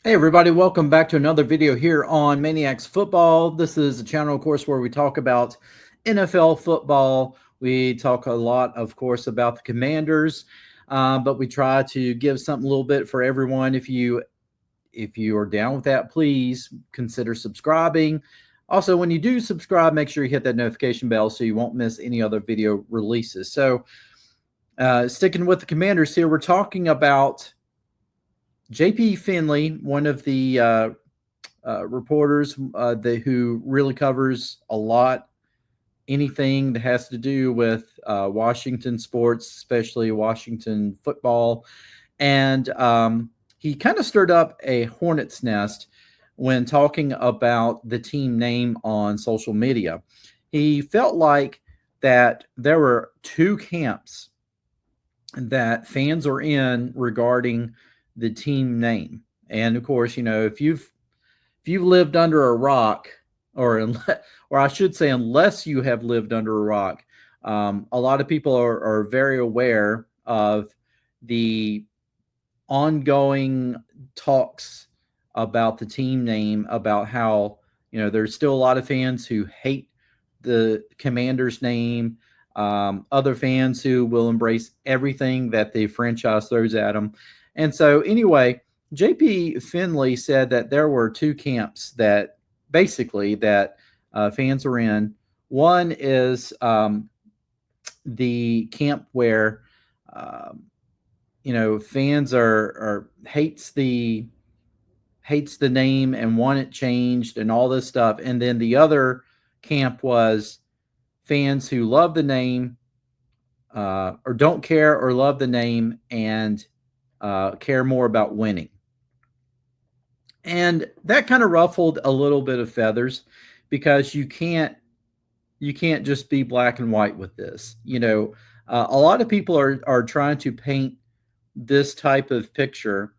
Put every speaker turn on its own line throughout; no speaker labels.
Hey everybody, welcome back to another video here on Maniacs Football. This is a channel, of course, where we talk about NFL football. We talk a lot, of course, about the Commanders, but we try to give something a little bit for everyone. If you are down with that, please consider subscribing. Also, when you do subscribe, make sure you hit that notification bell so you won't miss any other video releases. So, sticking with the Commanders here, we're talking about JP Finlay, one of the reporters who really covers a lot, anything that has to do with Washington sports, especially Washington football. And he kind of stirred up a hornet's nest when talking about the team name on social media. He felt like that there were two camps that fans are in regarding the team name. And of course, if you've lived under a rock, or I should say, unless you have lived under a rock, a lot of people are very aware of the ongoing talks about the team name, about how there's still a lot of fans who hate the Commanders name, other fans who will embrace everything that the franchise throws at them. And so, anyway, JP Finlay said that there were two camps that basically that fans are in. One is the camp where um, fans are hates the name and want it changed and all this stuff. And then the other camp was fans who love the name, or don't care or love the name and care more about winning. And that kind of ruffled a little bit of feathers because you can't just be black and white with this. A lot of people are trying to paint this type of picture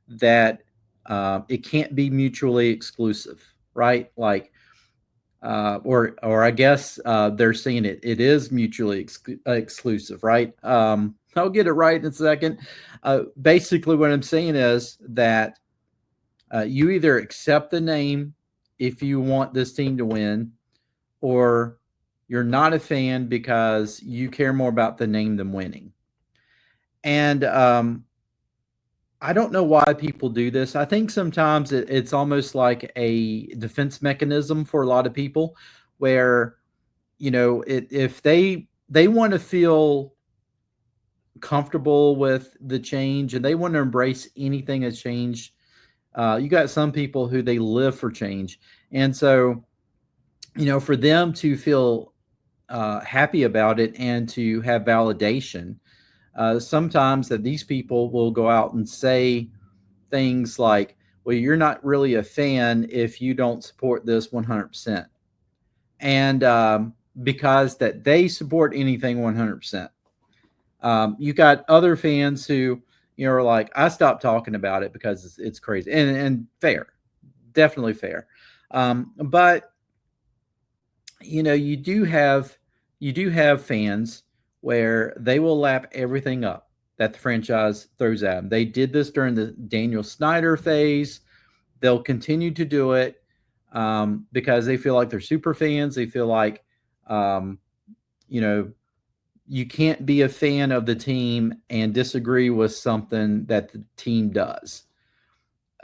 that it can't be mutually exclusive, right? Like, or I guess they're saying it is mutually exclusive, right? I'll get it right in a second. Basically, what I'm saying is that you either accept the name if you want this team to win, or you're not a fan because you care more about the name than winning. And I don't know why people do this. I think sometimes it's almost like a defense mechanism for a lot of people, where if they want to feel comfortable with the change and they want to embrace anything that's changed. You got some people who they live for change, and so for them to feel happy about it and to have validation, sometimes that these people will go out and say things like, well, you're not really a fan if you don't support this 100%. And because that they support anything 100%. You got other fans who, are like, I stopped talking about it because it's crazy, and fair, definitely fair. But you do have fans where they will lap everything up that the franchise throws at them. They did this during the Daniel Snyder phase. They'll continue to do it because they feel like they're super fans. They feel like, um, you know, you can't be a fan of the team and disagree with something that the team does.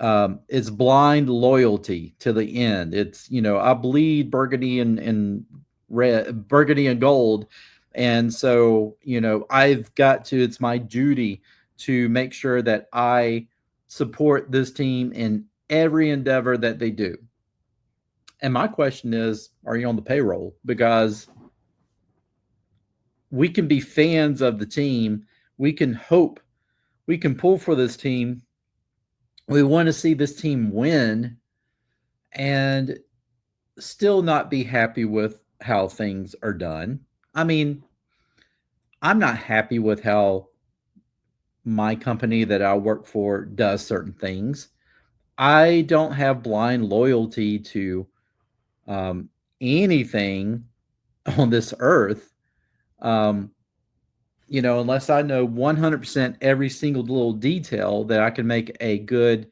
It's blind loyalty to the end. It's, I bleed burgundy and red, burgundy and gold. And so, I've got to, it's my duty to make sure that I support this team in every endeavor that they do. And my question is, are you on the payroll? Because we can be fans of the team. We can hope, we can pull for this team. We want to see this team win and still not be happy with how things are done. I mean, I'm not happy with how my company that I work for does certain things. I don't have blind loyalty to um, anything on this earth, um, unless I know 100% every single little detail that I can make a good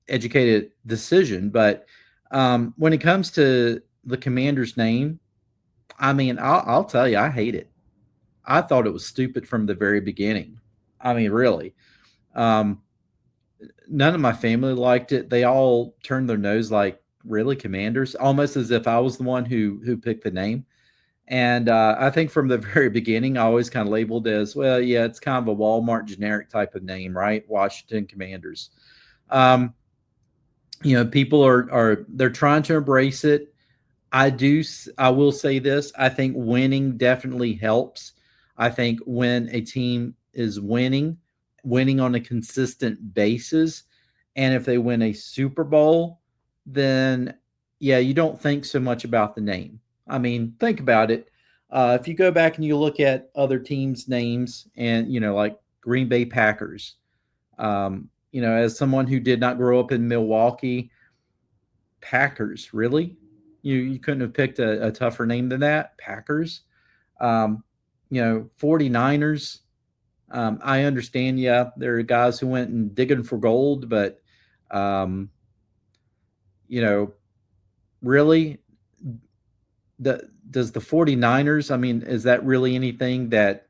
educated decision. But when it comes to the Commander's name, I mean, I'll tell you, I hate it. I thought it was stupid from the very beginning. I mean, really. Um, None of my family liked it. They all turned their nose like, really, Commanders? Almost as if I was the one who picked the name. And I think from the very beginning, I always kind of labeled as, well, yeah, it's kind of a Walmart generic type of name, right? Washington Commanders. Um, people they're trying to embrace it. I will say this. I think winning definitely helps. I think when a team is winning on a consistent basis, and if they win a Super Bowl, then yeah, you don't think so much about the name. I mean, think about it. If you go back and you look at other teams' names, and like Green Bay Packers, as someone who did not grow up in Milwaukee, Packers, really? You couldn't have picked a tougher name than that? Packers. 49ers. I understand, yeah, there are guys who went and digging for gold, but um, you know, really, does the 49ers, I mean, is that really anything that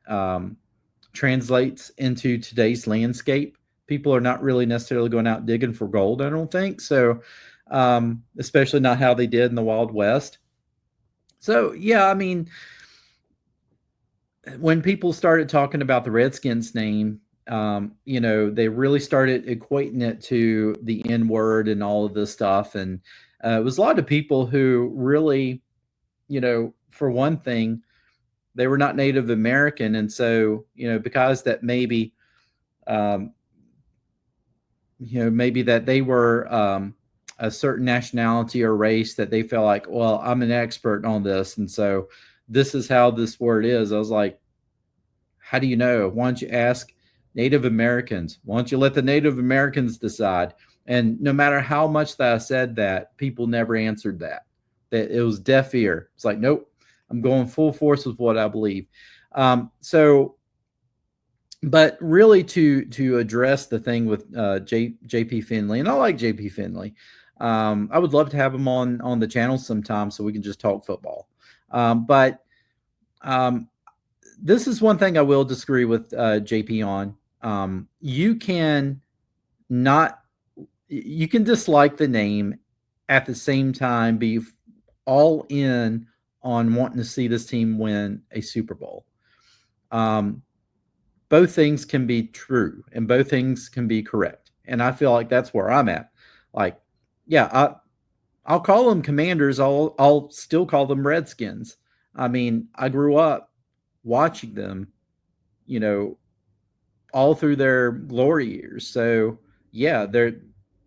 translates into today's landscape? People are not really necessarily going out digging for gold, I don't think. So, especially not how they did in the Wild West. So, yeah, I mean, when people started talking about the Redskins name, they really started equating it to the N word and all of this stuff. And it was a lot of people who really, for one thing, they were not Native American. And so, because that um, maybe that they were a certain nationality or race, that they felt like, well, I'm an expert on this. And so this is how this word is. I was like, how do you know? Why don't you ask Native Americans? Why don't you let the Native Americans decide? And no matter how much that I said that, people never answered that. That it was deaf ear. It's like, nope, I'm going full force with what I believe. But really, to address the thing with JP Finlay, and I like JP Finlay. I would love to have him on the channel sometime so we can just talk football. But this is one thing I will disagree with JP on. You can dislike the name, at the same time be all in on wanting to see this team win a Super Bowl. Both things can be true and both things can be correct. And I feel like that's where I'm at. Like, yeah, I'll call them Commanders. I'll still call them Redskins. I mean, I grew up watching them, all through their glory years. So yeah, the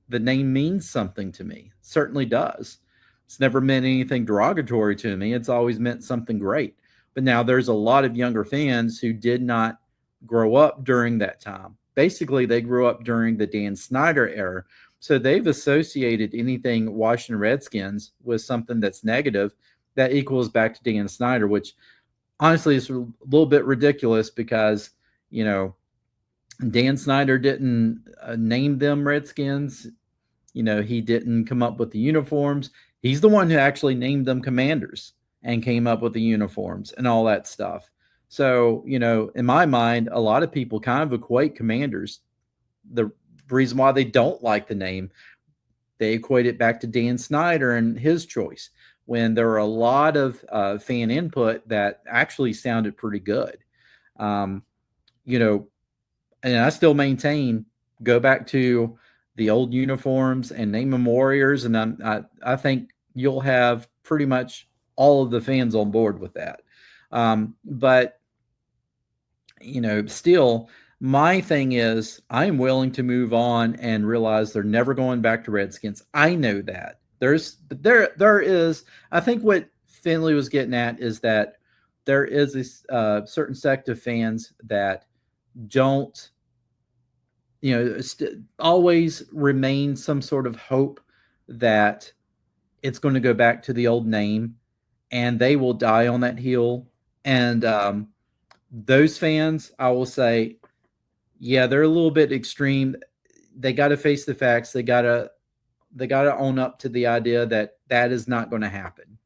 name means something to me. Certainly does. It's never meant anything derogatory to me. It's always meant something great. But now there's a lot of younger fans who did not grow up during that time. Basically, they grew up during the Dan Snyder era. So they've associated anything Washington Redskins with something that's negative that equals back to Dan Snyder, which honestly is a little bit ridiculous because, Dan Snyder didn't name them Redskins. He didn't come up with the uniforms. He's the one who actually named them Commanders and came up with the uniforms and all that stuff. So, in my mind, a lot of people kind of equate Commanders. The reason why they don't like the name, they equate it back to Dan Snyder and his choice, when there were a lot of fan input that actually sounded pretty good. Um, and I still maintain, go back to the old uniforms and name them Warriors, and I think you'll have pretty much all of the fans on board with that. But still, my thing is, I am willing to move on and realize they're never going back to Redskins. I know that there is. I think what Finlay was getting at is that there is a certain sect of fans that don't, always remain some sort of hope that it's going to go back to the old name, and they will die on that hill. And those fans, I will say, yeah, they're a little bit extreme. they got to face the facts. They got to own up to the idea that that is not going to happen.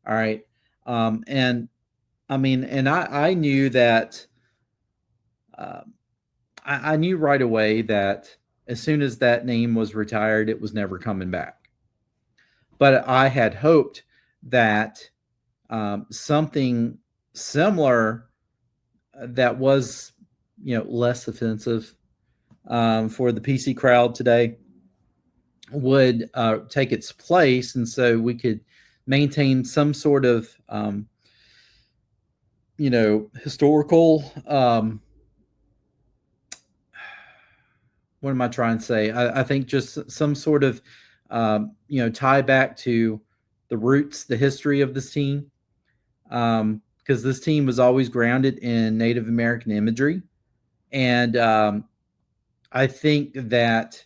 All right. And I mean, and I knew that, uh, I knew right away that as soon as that name was retired, it was never coming back. But I had hoped that something similar that was, less offensive for the PC crowd today would take its place, and so we could maintain some sort of historical, what am I trying to say? I think just some sort of tie back to the roots, the history of this team, because this team was always grounded in Native American imagery, and I think that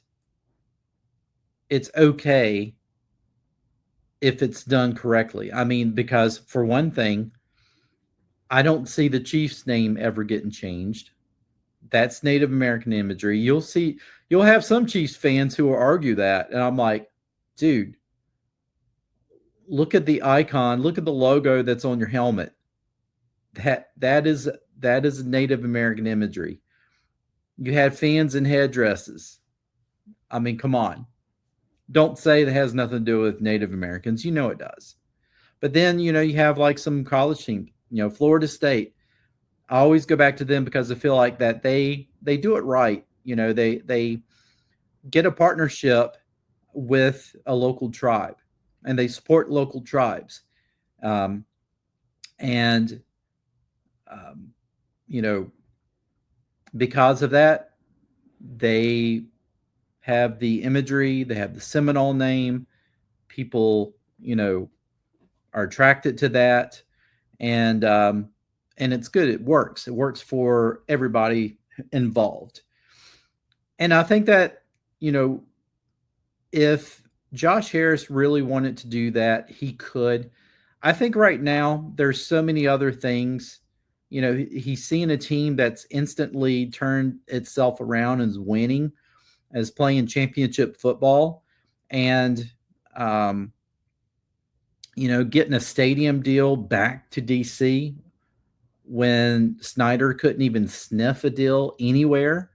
it's okay if it's done correctly. I mean, because for one thing, I don't see the Chiefs' name ever getting changed. That's Native American imagery. You'll have some Chiefs fans who will argue that, and I'm like, dude, look at the icon, look at the logo that's on your helmet. That is Native American imagery. You had fans in headdresses. I mean, come on. Don't say that has nothing to do with Native Americans. You know it does. But then, you have like some college team, Florida State. I always go back to them because I feel like that they do it right. They get a partnership with a local tribe, and they support local tribes. And because of that, they have the imagery, they have the Seminole name. People, are attracted to that, and it's good. It works. It works for everybody involved. And I think that, if Josh Harris really wanted to do that, he could. I think right now there's so many other things. He's seeing a team that's instantly turned itself around and is winning, as playing championship football, and getting a stadium deal back to DC when Snyder couldn't even sniff a deal anywhere.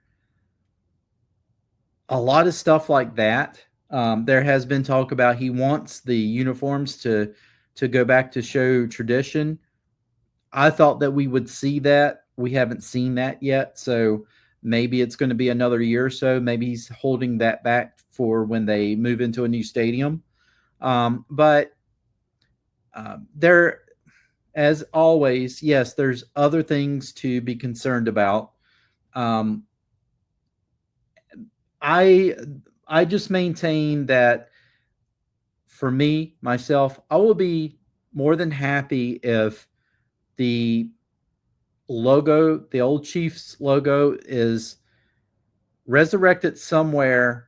A lot of stuff like that. There has been talk about he wants the uniforms to go back to show tradition. I thought that we would see that. We haven't seen that yet, so maybe it's going to be another year or so. Maybe he's holding that back for when they move into a new stadium. But there, as always, yes, there's other things to be concerned about. I just maintain that for me, myself, I will be more than happy if the logo, the old Chiefs logo, is resurrected somewhere,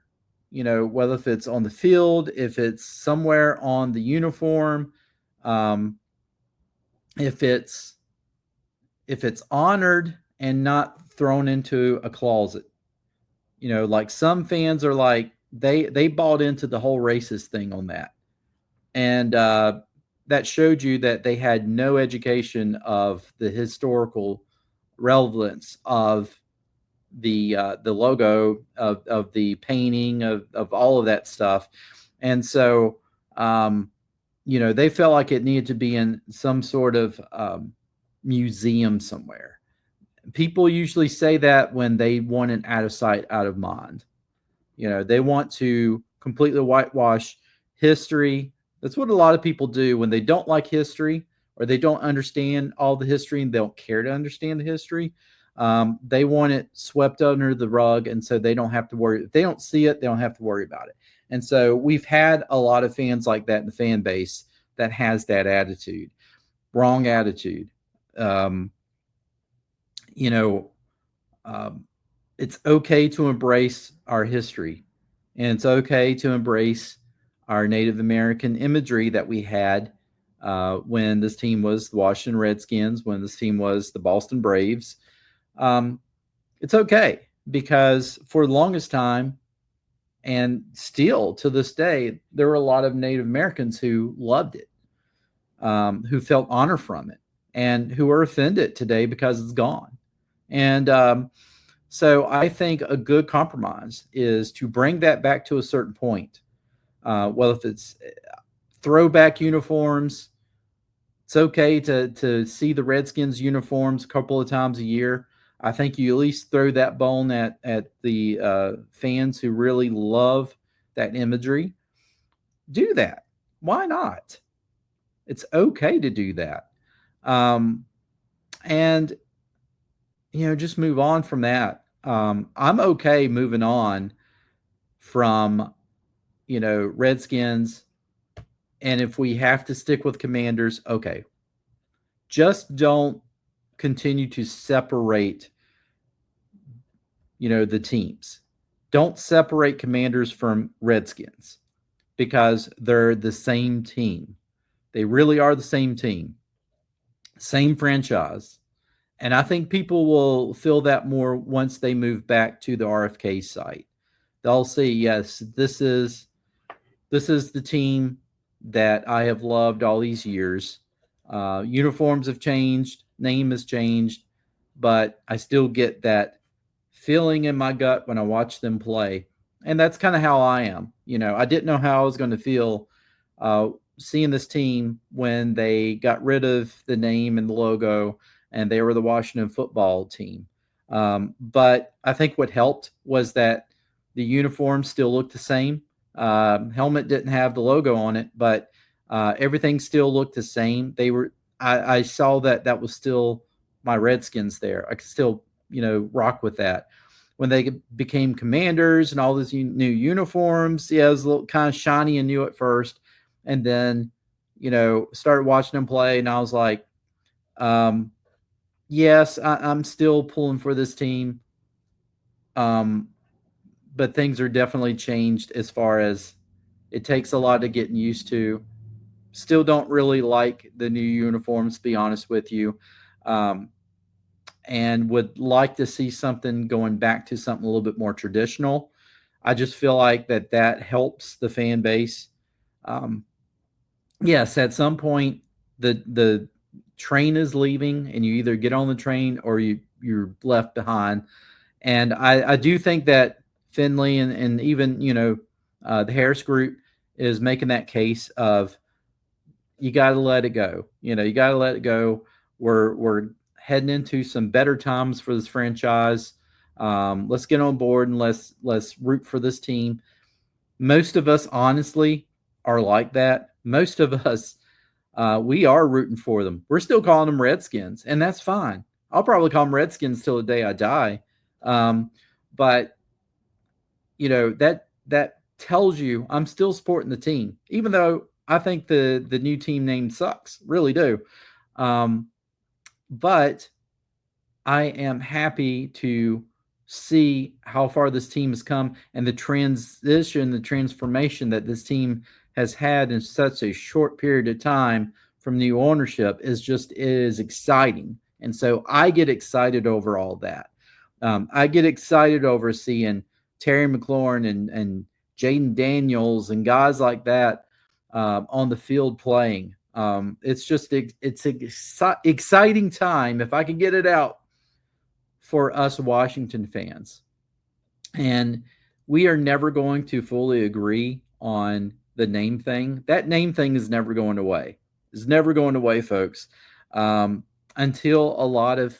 whether if it's on the field, if it's somewhere on the uniform, if it's honored and not thrown into a closet. Like some fans are like, they bought into the whole racist thing on that. And that showed you that they had no education of the historical relevance of the logo, of the painting, of all of that stuff. And so, they felt like it needed to be in some sort of museum somewhere. People usually say that when they want an out of sight, out of mind. They want to completely whitewash history. That's what a lot of people do when they don't like history, or they don't understand all the history and they don't care to understand the history. They want it swept under the rug, and so they don't have to worry. If they don't see it, they don't have to worry about it. And so we've had a lot of fans like that in the fan base that has that attitude, wrong attitude. It's okay to embrace our history, and it's okay to embrace our Native American imagery that we had when this team was the Washington Redskins, when this team was the Boston Braves. It's okay, because for the longest time, And still to this day, there were a lot of Native Americans who loved it, who felt honor from it, and who are offended today because it's gone. And so I think a good compromise is to bring that back to a certain point. Well, if it's throwback uniforms, it's okay to see the Redskins uniforms a couple of times a year. I think you at least throw that bone at the fans who really love that imagery. Do that. Why not? It's okay to do that. And just move on from that. I'm okay moving on from Redskins, and if we have to stick with Commanders, okay. Just don't continue to separate the teams. Don't separate Commanders from Redskins, because they're the same team. They really are the same team, same franchise. And I think people will feel that more once they move back to the RFK site. They'll see, yes, this is the team that I have loved all these years. Uniforms have changed, name has changed, but I still get that feeling in my gut when I watch them play. And that's kind of how I am. I didn't know how I was going to feel seeing this team when they got rid of the name and the logo and they were the Washington football team. But I think what helped was that the uniforms still looked the same. Helmet didn't have the logo on it, but everything still looked the same. I saw that was still my Redskins there. I could still, rock with that. When they became Commanders and all these new uniforms, yeah, it was a little kind of shiny and new at first. And then, started watching them play, and I was like, yes, I'm still pulling for this team. But things are definitely changed as far as it takes a lot of getting used to. Still don't really like the new uniforms, to be honest with you. And would like to see something going back to something a little bit more traditional. I just feel like that helps the fan base. Yes, at some point the train is leaving, and you either get on the train or you're left behind. And I do think that Finlay and even the Harris group is making that case of you got to let it go. You got to let it go. We're heading into some better times for this franchise. Let's get on board and let's root for this team. Most of us, honestly, are like that. Most of us, we are rooting for them. We're still calling them Redskins, and that's fine. I'll probably call them Redskins till the day I die. But that tells you I'm still supporting the team, even though I think the new team name sucks. Really do. But I am happy to see how far this team has come, and the transition, the transformation that this team has had in such a short period of time from new ownership is exciting. And so I get excited over all that. I get excited over seeing Terry McLaurin and Jaden Daniels and guys like that on the field playing. It's an exciting time, if I can get it out, for us Washington fans. And we are never going to fully agree on the name thing. That name thing is never going away. It's never going away, folks. Until a lot of,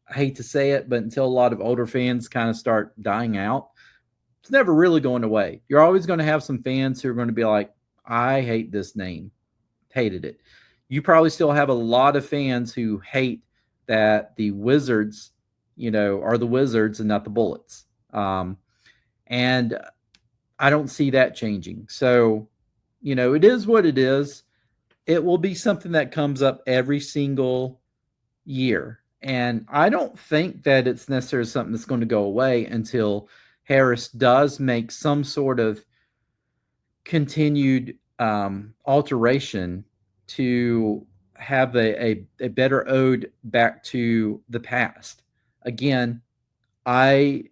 I hate to say it, but until a lot of older fans kind of start dying out, it's never really going away. You're always going to have some fans who are going to be like, I hate this name. Hated it. You probably still have a lot of fans who hate that the Wizards, are the Wizards and not the Bullets. And I don't see that changing. So, it is what it is. It will be something that comes up every single year. And I don't think that it's necessarily something that's going to go away until Harris does make some sort of continued alteration to have a better ode back to the past. Again, I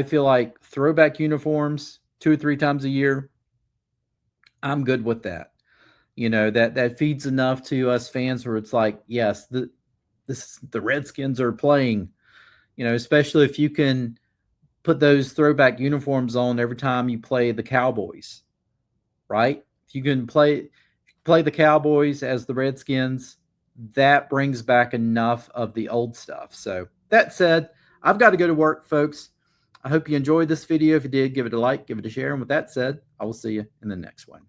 feel like throwback uniforms 2 or 3 times a year, I'm good with that. That feeds enough to us fans where it's like, yes, the Redskins are playing, especially if you can put those throwback uniforms on every time you play the Cowboys, right? If you can play the Cowboys as the Redskins, that brings back enough of the old stuff. So that said, I've got to go to work, folks. I hope you enjoyed this video. If you did, give it a like, give it a share. And with that said, I will see you in the next one.